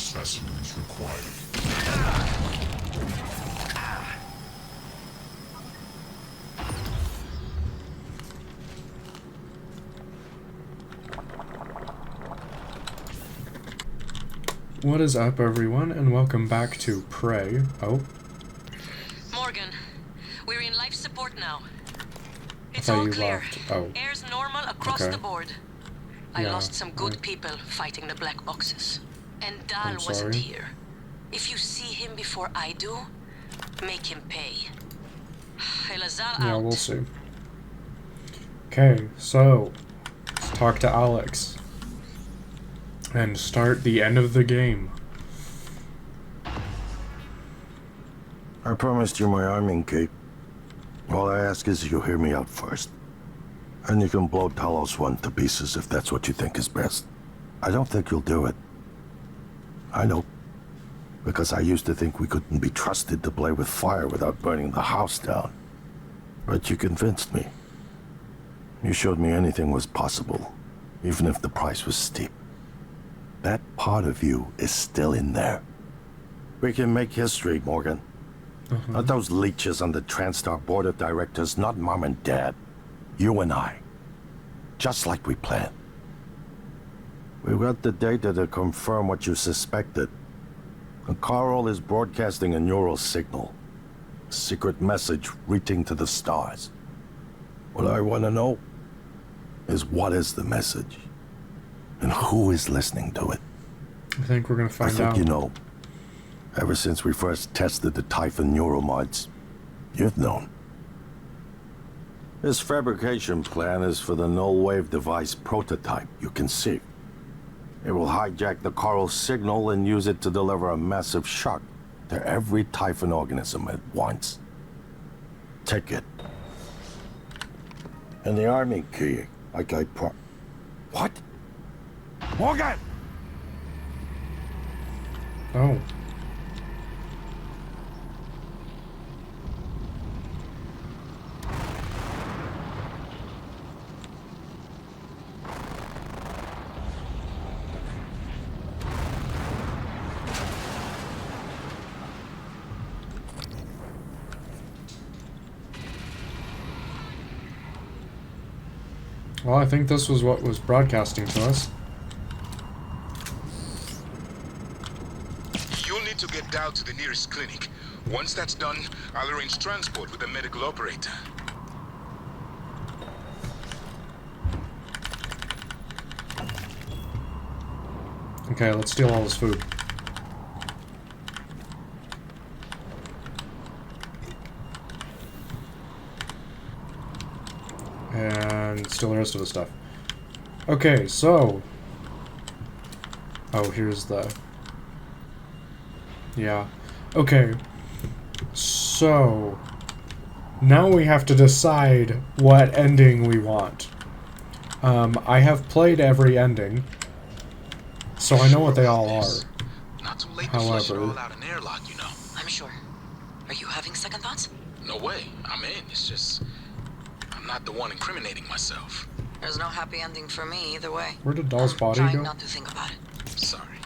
specimens required. What is up, everyone, and welcome back to Prey. Oh. Morgan, we're in life support now. It's thought all you clear. left. Oh. Air's normal across Okay. the board. I Yeah, lost some good people fighting the black boxes. And Dahl I'm wasn't sorry. here. If you see him before I do, make him pay. Elazar Yeah, out. we'll see. Okay, so let's talk to Alex and start the end of the game. I promised you my arming cape. All I ask is you hear me out first. And you can blow Talos 1 to pieces if that's what you think is best. I don't think you'll do it. I know. Because I used to think we couldn't be trusted to play with fire without burning the house down. But you convinced me. You showed me anything was possible, even if the price was steep. That part of you is still in there. We can make history, Morgan. Not those leeches on the TranStar board of directors, not Mom and Dad. You and I. Just like we planned. We've got the data to confirm what you suspected. And Carl is broadcasting a neural signal. A secret message reaching to the stars. What I want to know is what is the message? And who is listening to it? I think we're gonna I find think out. you know. Ever since we first tested the Typhon neuromods, you've known. This fabrication plan is for the null-wave device prototype you conceived. It will hijack the Carl signal and use it to deliver a massive shock to every Typhon organism at once. Take it. And the army key, like I What? Morgan! Oh. Well, I think this was what was broadcasting to us. You'll need to get down to the nearest clinic. Once that's done, I'll arrange transport with the medical operator. Okay, let's steal all this food. And steal the rest of the stuff. Okay, so... Oh, here's the... Yeah. Okay. So... Now we have to decide what ending we want. I have played every ending, so I know what they all are. Not too late to flush it However... all out an airlock, you know. I'm sure. Are you having second thoughts? No way. I'm in. It's just... I'm not the one incriminating myself. There's no happy ending for me either way. Where did Dahl's I'm body trying go? not to think about it. Sorry.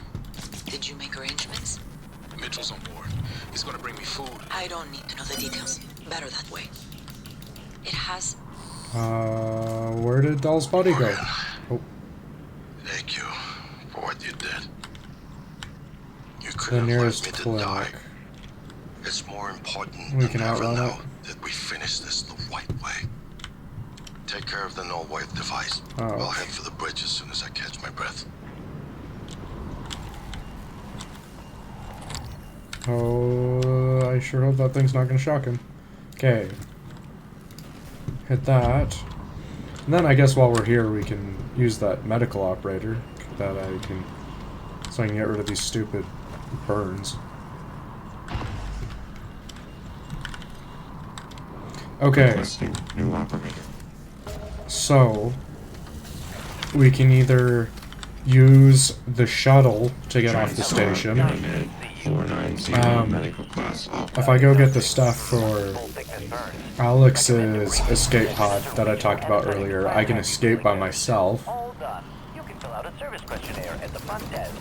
Did you make arrangements? Mitchell's on board. He's gonna bring me food. I don't need to know the details. Better that way. It has... Where did Dahl's body go? Oh, Thank you for what you did. You the could have nearest left me to die. clinic. It's more important We than can ever outrun now it. that we finish this the right way. Take care of the null-wave device. Oh. I'll head for the bridge as soon as I catch my breath. Oh, I sure hope that thing's not gonna shock him. Okay. Hit that. And then I guess while we're here we can use that medical operator that I can... So I can get rid of these stupid burns. Okay. Requesting new operator. So... We can either use the shuttle to get off the station. Medical class If I go get the stuff for Alex's escape pod that I talked about earlier, I can escape by myself. All done. You can fill out a service questionnaire at the front desk.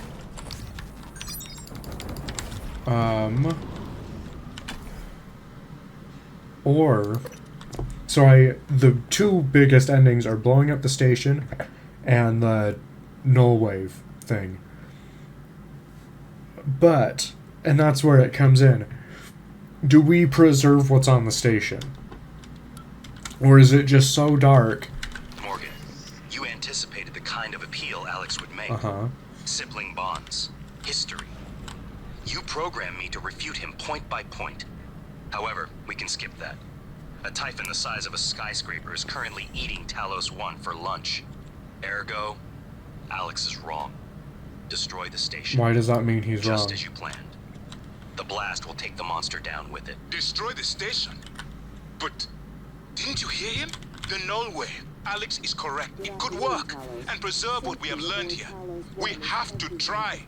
Or, so the two biggest endings are blowing up the station and the null wave thing. But, and that's where it comes in. Do we preserve what's on the station? Or is it just so dark? Morgan, you anticipated the kind of appeal Alex would make. Uh-huh. Sibling bonds. History. You programmed me to refute him point by point. However, we can skip that. A Typhon the size of a skyscraper is currently eating Talos 1 for lunch. Ergo, Alex is wrong. Destroy the station. Why does that mean he's Just wrong? as you planned. The blast will take the monster down with it. Destroy the station? But didn't you hear him? The null wave. Alex is correct. It could work and preserve what we have learned here. We have to try.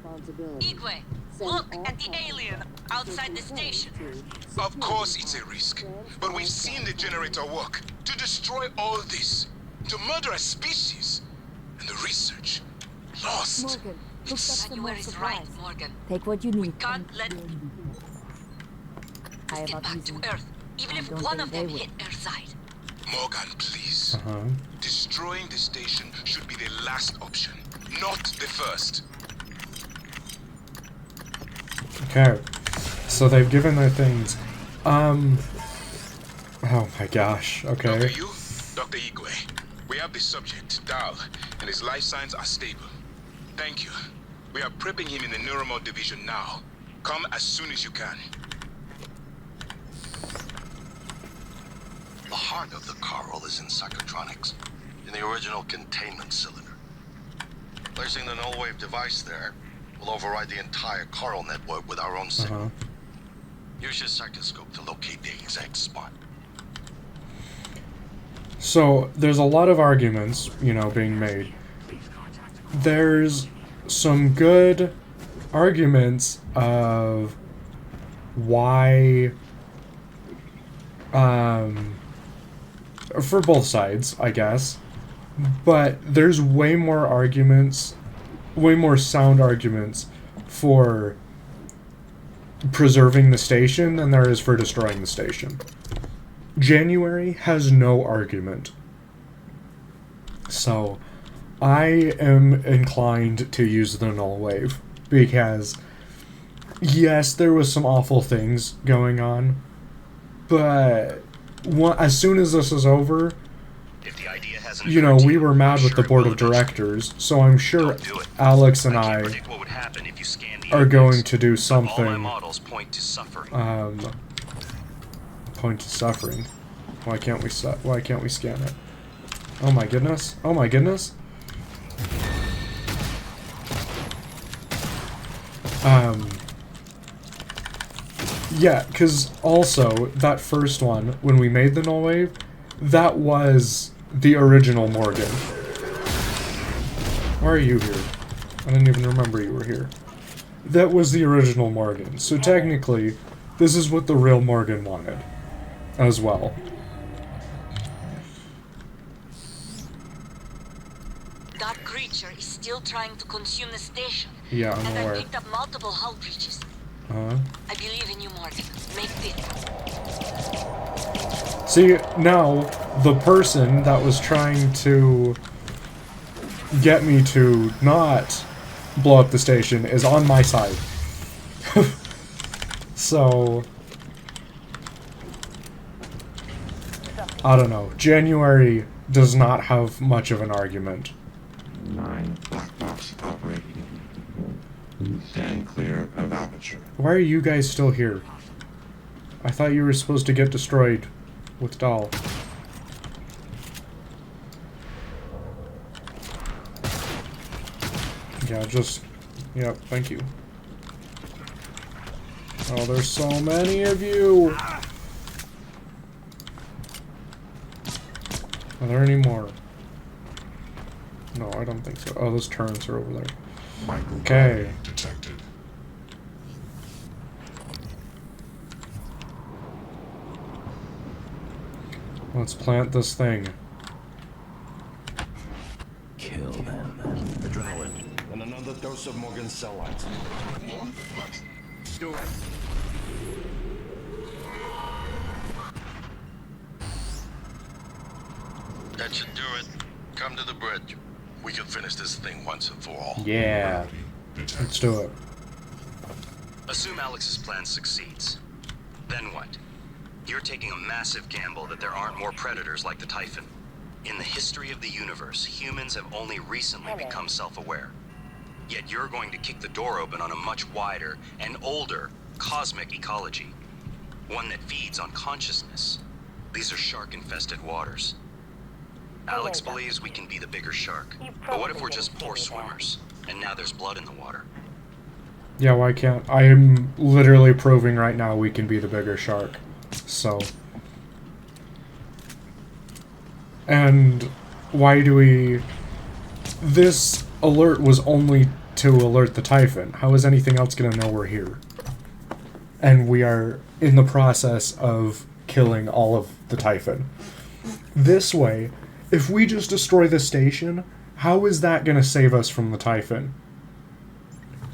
Igwe, look at the alien outside the station. Of course it's a risk, but we've seen the generator work. To destroy all this, to murder a species, and the research lost. Morgan, look, that's the January more is right, supplies. Morgan. Take what you need. Can't let I have get a back to reason. Earth, even if don't one think of them they will. hit Earthside. Morgan, please. Uh-huh. Destroying the station should be the last option, not the first. Okay. So they've given their things. Oh my gosh. Dr. Okay. Yu, Dr. Igwe, we have the subject, Dal, and his life signs are stable. Thank you. We are prepping him in the Neuromod division now. Come as soon as you can. The heart of the coral is in psychotronics, in the original containment cylinder. Placing the null wave device there will override the entire coral network with our own signal. Uh-huh. Use your psychoscope to locate the exact spot. So there's a lot of arguments, being made. There's some good arguments of why, for both sides, I guess. But there's way more sound arguments for preserving the station than there is for destroying the station. January has no argument. So, I am inclined to use the null wave. Because, yes, there was some awful things going on. But, as soon as this is over, If the idea hasn't we were mad with the board of directors. So I'm sure Don't do it. Alex and can't I predict what would happen if you scan the are index. going to do All my something. models point to suffering. Point to suffering. Why can't we scan it? Oh my goodness. Oh my goodness. Yeah, because also, that first one, when we made the null wave, that was the original Morgan. Why are you here? I didn't even remember you were here. That was the original Morgan. So technically, this is what the real Morgan wanted. As well. That creature is still trying to consume the station. Yeah, I'm and I aware. picked up multiple hull breaches. Uh-huh. I believe in you, Morgan. Make it. See, now, the person that was trying to get me to not blow up the station is on my side. So, I don't know. January does not have much of an argument. 9 black box operating. Stand clear of aperture. Why are you guys still here? I thought you were supposed to get destroyed with Dahl. Yeah, yep, thank you. Oh, there's so many of you! Are there any more? No, I don't think so. Oh, those turrets are over there. Okay. Detected. Let's plant this thing. Kill them. Adrenaline. And another dose of Morgan's cell lines. do it. That should do it. Come to the bridge. We can finish this thing once and for all. Yeah. Let's do it. Assume Alex's plan succeeds. Then what? You're taking a massive gamble that there aren't more predators like the Typhon. In the history of the universe, humans have only recently become self-aware. Yet you're going to kick the door open on a much wider and older cosmic ecology. One that feeds on consciousness. These are shark-infested waters. Alex believes we can be the bigger shark. But what if we're just poor swimmers, and now there's blood in the water? Yeah, why can't... I am literally proving right now we can be the bigger shark. So... And why do we... This alert was only to alert the Typhon. How is anything else going to know we're here? And we are in the process of killing all of the Typhon. This way, if we just destroy the station, how is that going to save us from the Typhon?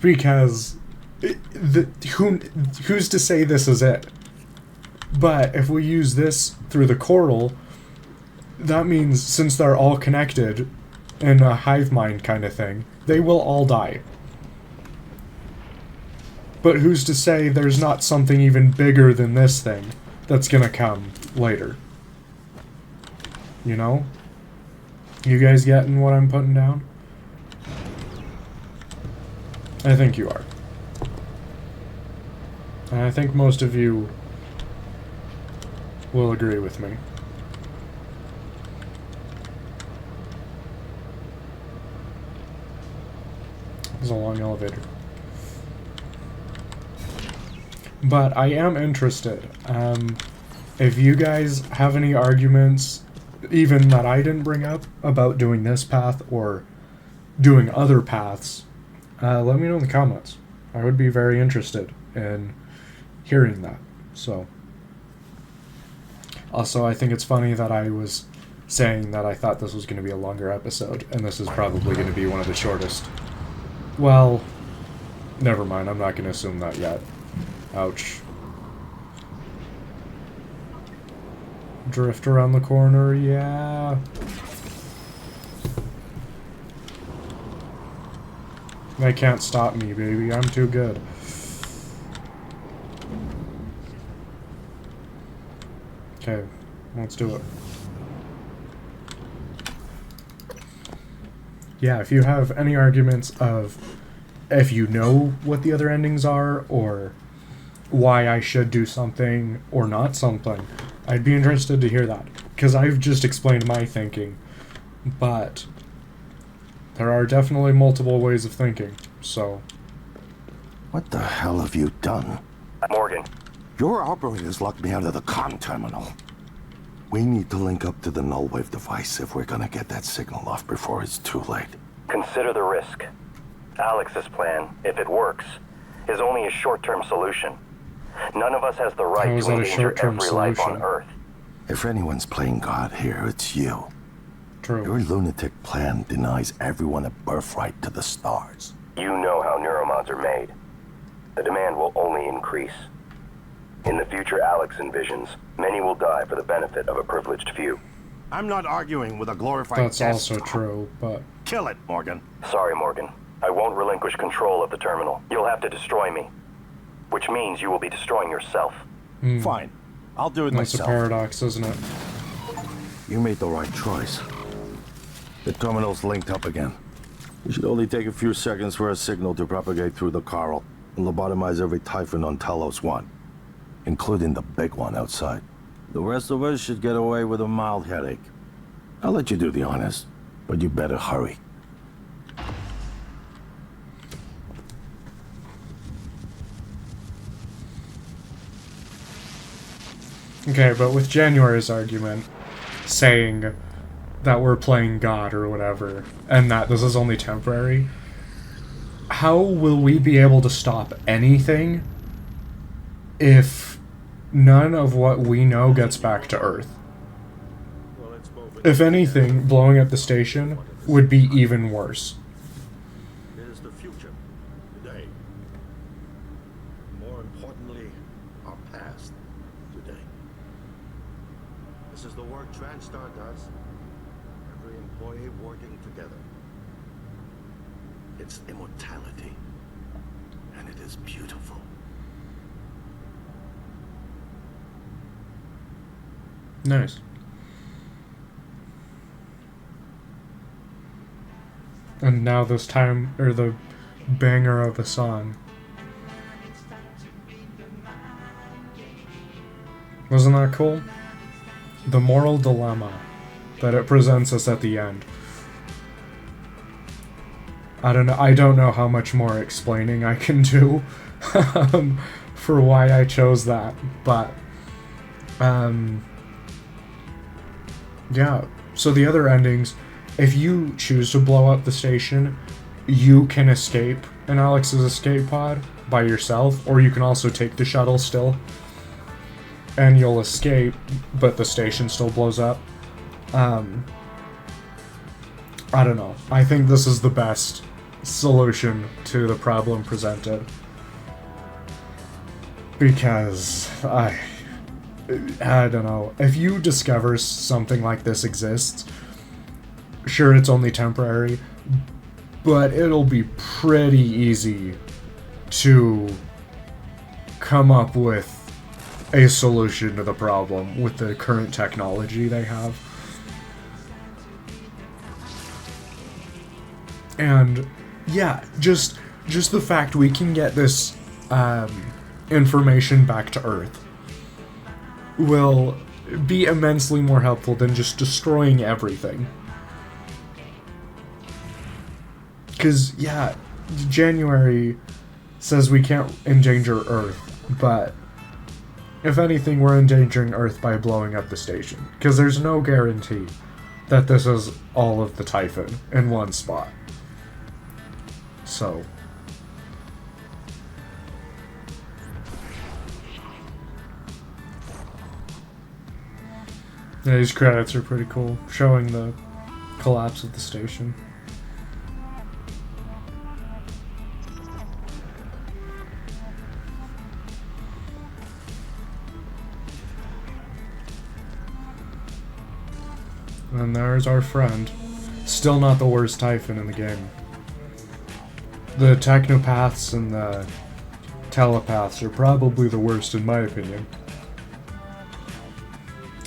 Because who's to say this is it? But if we use this through the coral, that means since they're all connected in a hive mind kind of thing, they will all die. But who's to say there's not something even bigger than this thing that's gonna come later? You know? You guys getting what I'm putting down? I think you are. And I think most of you will agree with me. It's a long elevator. But I am interested. If you guys have any arguments, even that I didn't bring up, about doing this path or doing other paths, let me know in the comments. I would be very interested in hearing that. So, also, I think it's funny that I was saying that I thought this was going to be a longer episode, and this is probably going to be one of the shortest. Well, never mind. I'm not going to assume that yet. Ouch. Drift around the corner, yeah. They can't stop me, baby. I'm too good. Okay, let's do it. Yeah, if you have any arguments of if you know what the other endings are, or why I should do something or not something, I'd be interested to hear that. Because I've just explained my thinking, but there are definitely multiple ways of thinking, so... What the hell have you done? Morgan. Your operators locked me out of the comm terminal. We need to link up to the null wave device if we're gonna get that signal off before it's too late. Consider the risk. Alex's plan, if it works, is only a short-term solution. None of us has the How right is to that a endanger short-term every life on solution? Earth. If anyone's playing God here, it's you. Your True. lunatic plan denies everyone a birthright to the stars. You know how neuromods are made. The demand will only increase. In the future Alex envisions, many will die for the benefit of a privileged few. I'm not arguing with a glorified That's also desktop. true, but... Kill it, Morgan. Sorry, Morgan. I won't relinquish control of the terminal. You'll have to destroy me. Which means you will be destroying yourself. Fine. I'll do it That's a myself. paradox, isn't it? You made the right choice. The terminal's linked up again. It should only take a few seconds for a signal to propagate through the coral and lobotomize every Typhon on Talos 1, including the big one outside. The rest of us should get away with a mild headache. I'll let you do the honors, but you better hurry. Okay, but with January's argument, saying that we're playing God or whatever, and that this is only temporary, how will we be able to stop anything if none of what we know gets back to Earth? If anything, blowing up the station would be even worse. It is the future, today. More and This is the work TranStar does. Every employee working together. It's immortality. And it is beautiful. Nice. And now this time, or the banger of a song. Wasn't that cool? The moral dilemma that it presents us at the end. I don't know how much more explaining I can do for why I chose that, but yeah. So the other endings, if you choose to blow up the station, you can escape in Alex's escape pod by yourself, or you can also take the shuttle still, and you'll escape, but the station still blows up. I don't know. I think this is the best solution to the problem presented. Because I don't know. If you discover something like this exists, sure, it's only temporary, but it'll be pretty easy to come up with a solution to the problem with the current technology they have. And yeah, just the fact we can get this information back to Earth will be immensely more helpful than just destroying everything. Because, yeah, January says we can't endanger Earth, but if anything, we're endangering Earth by blowing up the station. Because there's no guarantee that this is all of the Typhon in one spot. So yeah, these credits are pretty cool, showing the collapse of the station. And there's our friend. Still not the worst Typhon in the game. The Technopaths and the Telepaths are probably the worst in my opinion.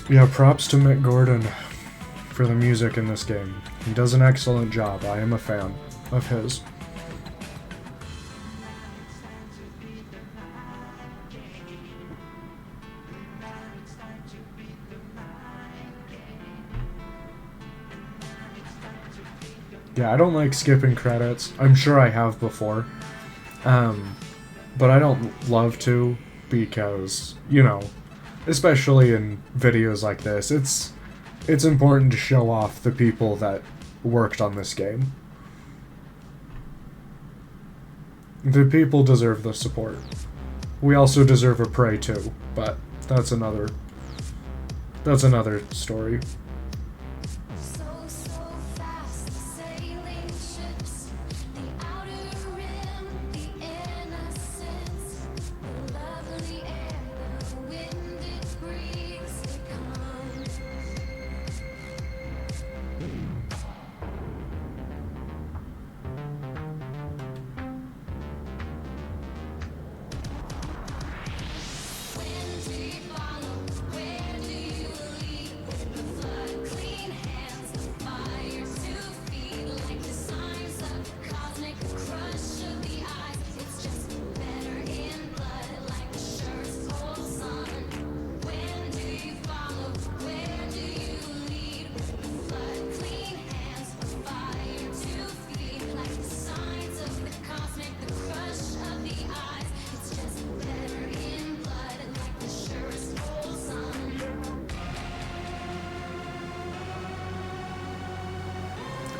Yeah, props to Mick Gordon for the music in this game. He does an excellent job. I am a fan of his. Yeah, I don't like skipping credits. I'm sure I have before. But I don't love to because, you know, especially in videos like this, it's important to show off the people that worked on this game. The people deserve the support. We also deserve a prey too, but that's another story.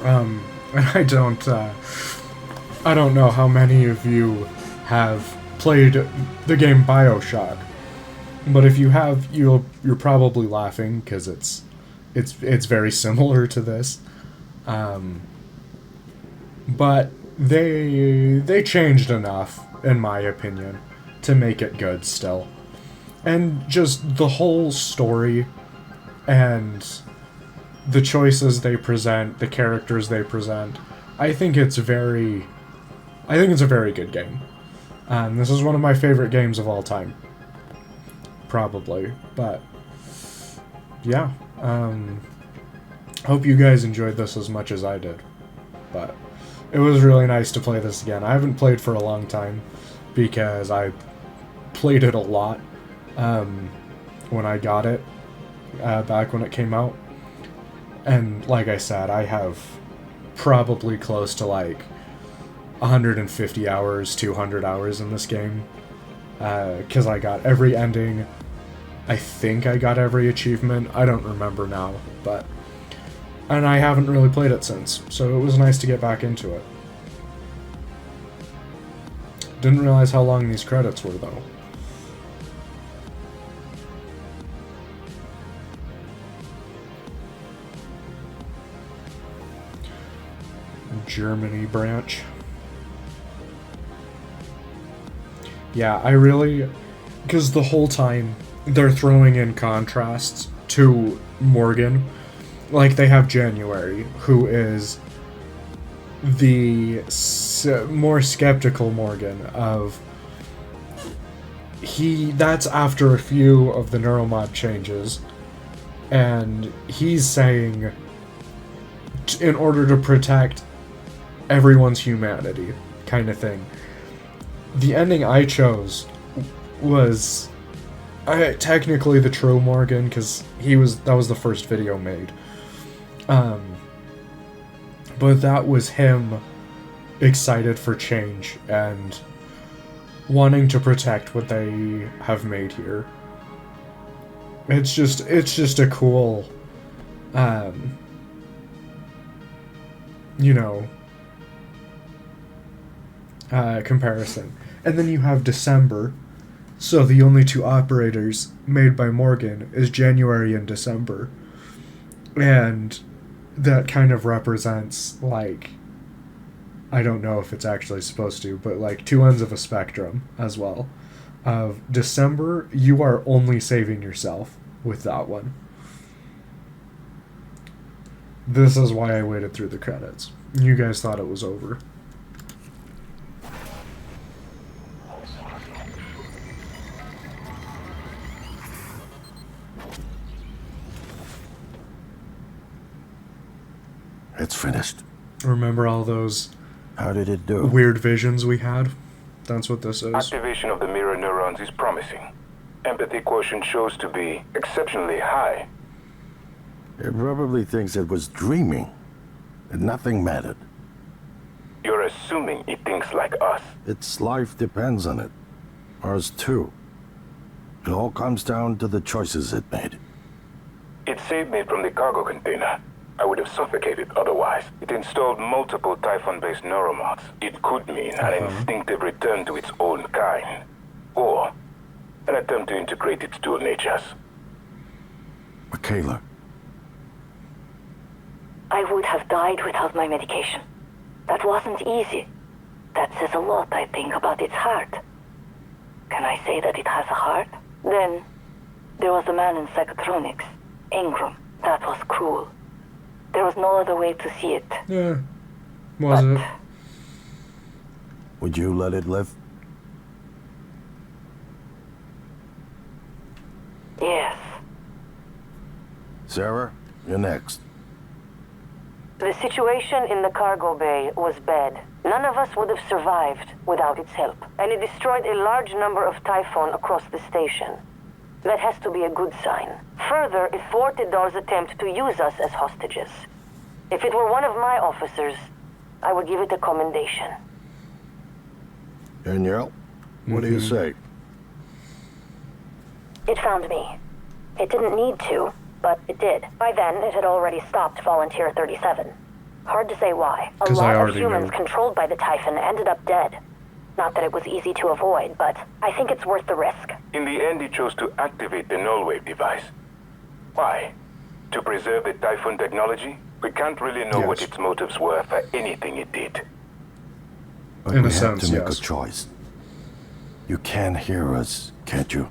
And I don't know how many of you have played the game BioShock, but if you have, you're probably laughing because it's very similar to this. But they changed enough, in my opinion, to make it good still. And just the whole story and the choices they present, the characters they present. I think it's a very good game. This is one of my favorite games of all time. Probably, but yeah. Hope you guys enjoyed this as much as I did. But it was really nice to play this again. I haven't played for a long time because I played it a lot when I got it back when it came out. And like I said, I have probably close to like 150 hours, 200 hours in this game. Because I got every ending. I think I got every achievement. I don't remember now, but... And I haven't really played it since, so it was nice to get back into it. Didn't realize how long these credits were, though. Germany branch. Yeah, I really... Because the whole time, they're throwing in contrasts to Morgan. Like, they have January, who is the more skeptical Morgan of... That's after a few of the neuromod changes, and he's saying, in order to protect everyone's humanity, kind of thing. The ending I chose was technically the true Morgan, because that was the first video made. But that was him excited for change and wanting to protect what they have made here. It's just a cool, comparison. And then you have December, so the only two operators made by Morgan is January and December. And that kind of represents, like, I don't know if it's actually supposed to, but like two ends of a spectrum as well. Of December, you are only saving yourself with that one. This is why I waited through the credits. You guys thought it was over. It's finished. Remember all those How did it do? weird visions we had? That's what this is. Activation of the mirror neurons is promising. Empathy quotient shows to be exceptionally high. It probably thinks it was dreaming, and nothing mattered. You're assuming it thinks like us. Its life depends on it. Ours too. It all comes down to the choices it made. It saved me from the cargo container. I would have suffocated otherwise. It installed multiple Typhon-based neuromods. It could mean an instinctive return to its own kind. Or an attempt to integrate its dual natures. Michaela, I would have died without my medication. That wasn't easy. That says a lot, I think, about its heart. Can I say that it has a heart? Then, there was a man in psychotronics, Ingram. That was cruel. There was no other way to see it. Yeah. Was it? would you let it live? Yes. Sarah, you're next. The situation in the cargo bay was bad. None of us would have survived without its help. And it destroyed a large number of Typhon across the station. That has to be a good sign. Further, it thwarted Dar's attempt to use us as hostages. If it were one of my officers, I would give it a commendation. Danielle, what do you say? It found me. It didn't need to, but it did. By then, it had already stopped Volunteer 37. Hard to say why. A 'Cause I lot of already humans knew. controlled by the Typhon ended up dead. Not that it was easy to avoid, but I think it's worth the risk. In the end, he chose to activate the null-wave device. Why? To preserve the Typhon technology? We can't really know what Yes. its motives were for anything it did. But In a we have sense, to make yes. a choice. You can hear us, can't you?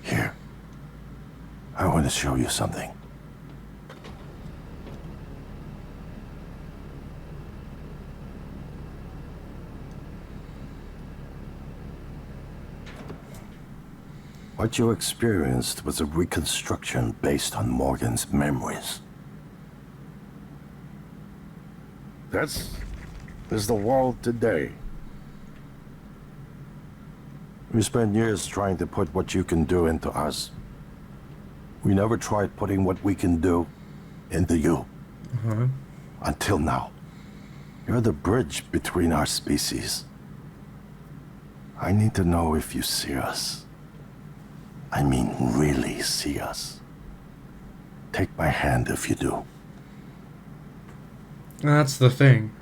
Here. I want to show you something. What you experienced was a reconstruction based on Morgan's memories. This is the world today. We spent years trying to put what you can do into us. We never tried putting what we can do into you. Until now. You're the bridge between our species. I need to know if you see us. I mean, really see us. Take my hand if you do. That's the thing.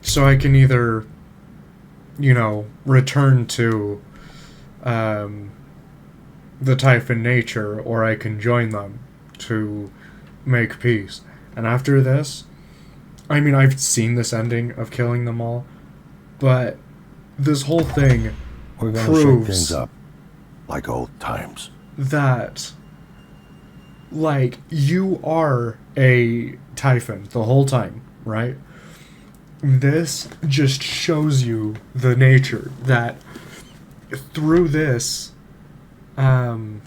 So I can either, you know, return to the Typhon nature, or I can join them to make peace. And after this, I mean, I've seen this ending of killing them all, but this whole thing We're gonna shake proves things up like old times. that, like, you are a Typhon the whole time, right? This just shows you the nature that through this, the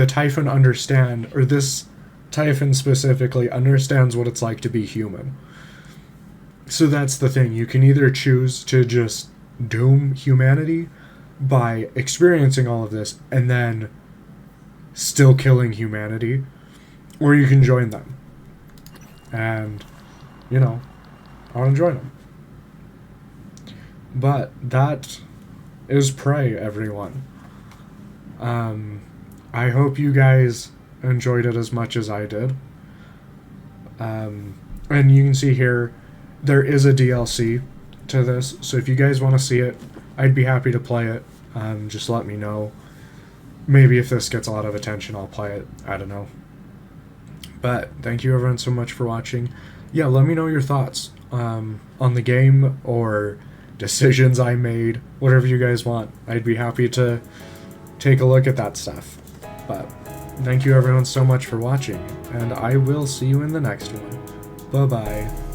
Typhon understand, or this Typhon specifically understands what it's like to be human. So that's the thing. You can either choose to just doom humanity by experiencing all of this and then still killing humanity, or you can join them. And, you know, I want to join them. But that is Prey, everyone. I hope you guys enjoyed it as much as I did. And you can see here, there is a DLC to this, so if you guys want to see it, I'd be happy to play it. Just let me know. Maybe if this gets a lot of attention, I'll play it. I don't know. But thank you everyone so much for watching. Yeah, let me know your thoughts on the game or decisions I made, whatever you guys want. I'd be happy to take a look at that stuff. But thank you everyone so much for watching, and I will see you in the next one. Bye-bye.